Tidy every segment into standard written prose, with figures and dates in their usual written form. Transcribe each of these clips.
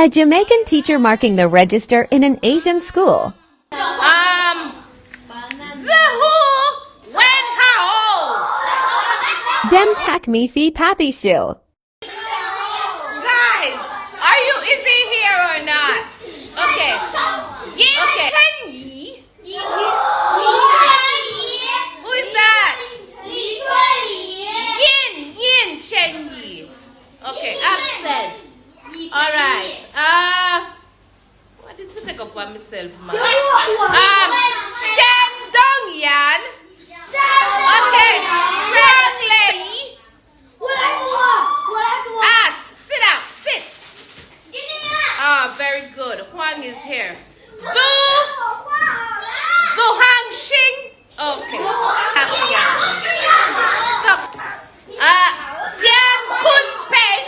A Jamaican teacher marking the register in an Asian school. Dem tak me fi papi shoe. Guys, is he here or not? Okay. Okay. Who is that? Yin Chen Yi. Okay, absent. Alright. What is this up by myself, man? Shen Dong Yan. Okay. Frank Lei. Sit down. Sit. Very good. Huang is here. Zhu Hang Xing. Okay. Stop. Xian Kun Peng.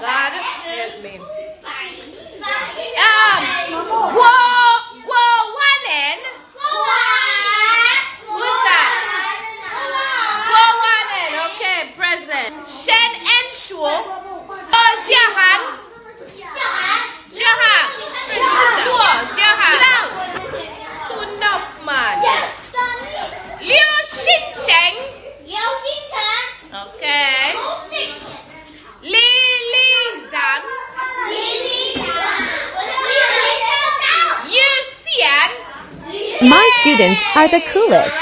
God help me. Guo Wanen. Who's that? Guo Wanen. Okay, present. Shen Enshuo. Jiahan. Jiahan. Guo Jiahan. Sit down. Enough, man. Liu Xincheng. Okay. Li Zhang. Yu Xian. My students are the coolest.